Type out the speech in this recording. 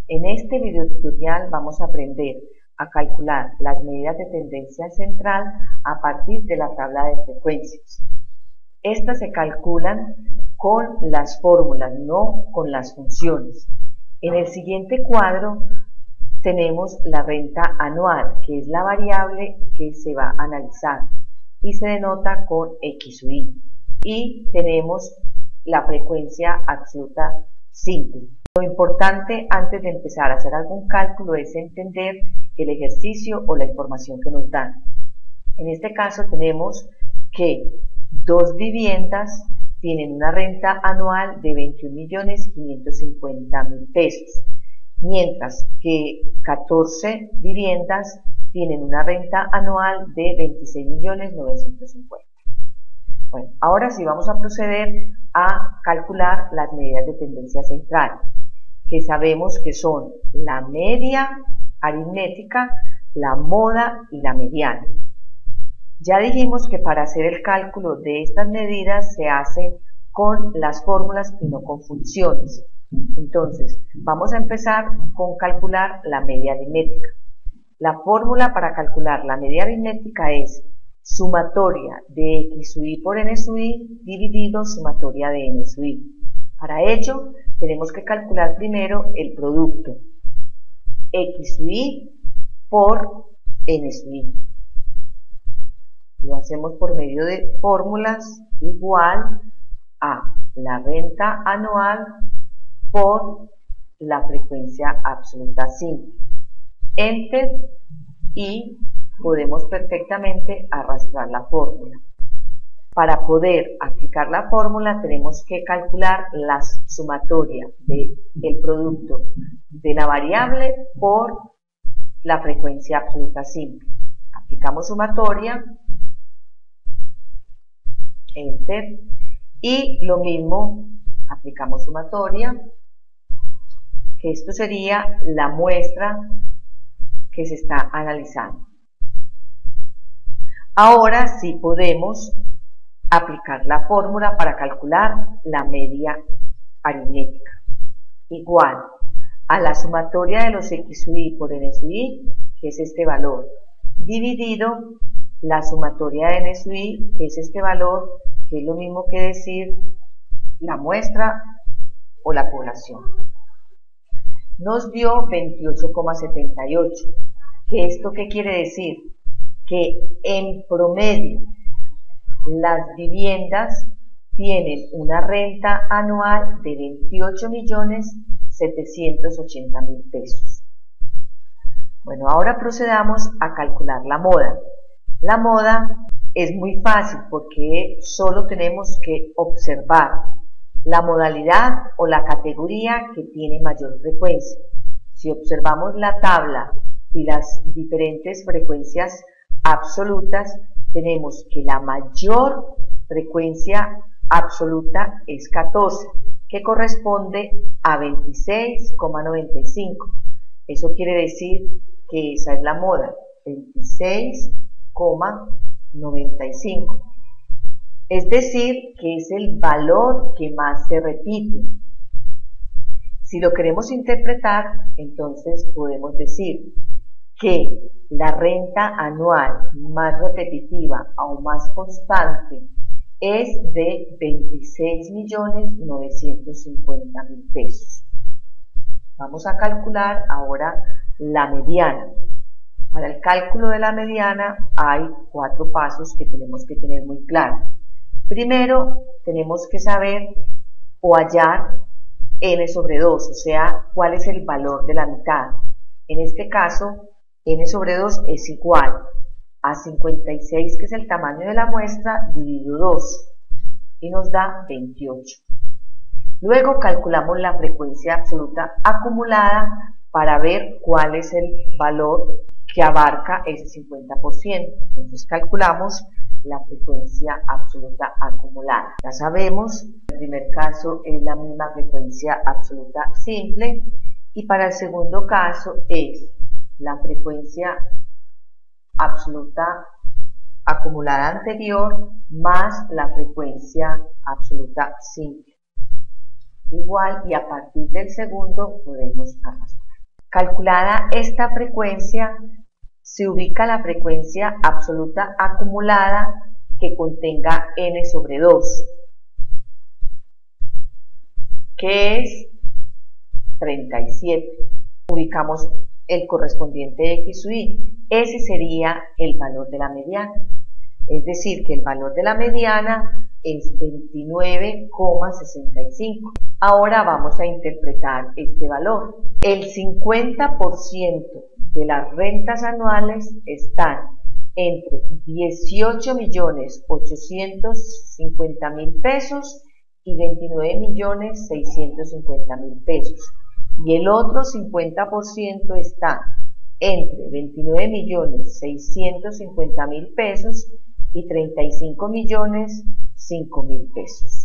En este video tutorial vamos a aprender a calcular las medidas de tendencia central a partir de la tabla de frecuencias. Estas se calculan con las fórmulas, no con las funciones. En el siguiente cuadro tenemos la renta anual, que es la variable que se va a analizar y se denota con X u Y. Y tenemos la frecuencia absoluta simple. Lo importante antes de empezar a hacer algún cálculo es entender el ejercicio o la información que nos dan. En este caso tenemos que 2 viviendas tienen una renta anual de 21.550.000 pesos, mientras que 14 viviendas tienen una renta anual de 26.950.000. Bueno, ahora sí vamos a proceder a calcular las medidas de tendencia central, que sabemos que son la media aritmética, la moda y la mediana. Ya dijimos que para hacer el cálculo de estas medidas se hace con las fórmulas y no con funciones. Entonces, vamos a empezar con calcular la media aritmética. La fórmula para calcular la media aritmética es sumatoria de X u Y por N su Y dividido sumatoria de N su Y. Para ello, tenemos que calcular primero el producto X u Y por N su Y. Lo hacemos por medio de fórmulas igual a la renta anual por la frecuencia absoluta simple. Enter y podemos perfectamente arrastrar la fórmula. Para poder aplicar la fórmula tenemos que calcular la sumatoria del producto de la variable por la frecuencia absoluta simple. Aplicamos sumatoria, enter, y lo mismo, aplicamos sumatoria, que esto sería la muestra que se está analizando. Ahora sí podemos aplicar la fórmula para calcular la media aritmética. Igual a la sumatoria de los X u Y por N su Y, que es este valor, dividido la sumatoria de N su Y, que es este valor, que es lo mismo que decir la muestra o la población. Nos dio 28,78. ¿Que esto qué quiere decir? Que en promedio las viviendas tienen una renta anual de 28.780.000 pesos. Bueno, ahora procedamos a calcular la moda. La moda es muy fácil porque solo tenemos que observar la modalidad o la categoría que tiene mayor frecuencia. Si observamos la tabla y las diferentes frecuencias absolutas, tenemos que la mayor frecuencia absoluta es 14, que corresponde a 26,95. Eso quiere decir que esa es la moda, 26,95. Es decir, que es el valor que más se repite. Si lo queremos interpretar, entonces podemos decir que la renta anual más repetitiva o más constante es de 26.950.000 pesos. Vamos a calcular ahora la mediana. Para el cálculo de la mediana hay 4 pasos que tenemos que tener muy claros. Primero, tenemos que saber o hallar n sobre 2, o sea, cuál es el valor de la mitad. En este caso, n sobre 2 es igual a 56, que es el tamaño de la muestra, dividido 2, y nos da 28. Luego calculamos la frecuencia absoluta acumulada para ver cuál es el valor que abarca ese 50%. Entonces calculamos la frecuencia absoluta acumulada. Ya sabemos, el primer caso es la misma frecuencia absoluta simple y para el segundo caso es la frecuencia absoluta acumulada anterior más la frecuencia absoluta simple. Igual, y a partir del segundo podemos arrastrar. Calculada esta frecuencia, se ubica la frecuencia absoluta acumulada que contenga n sobre 2, que es 37. Ubicamos el correspondiente x sub y. Ese sería el valor de la mediana. Es decir, que el valor de la mediana es 29,65. Ahora vamos a interpretar este valor. El 50% de las rentas anuales están entre 18.850.000 pesos y 29.650.000 pesos. Y el otro 50% está entre 29.650.000 pesos y 35.005.000 pesos.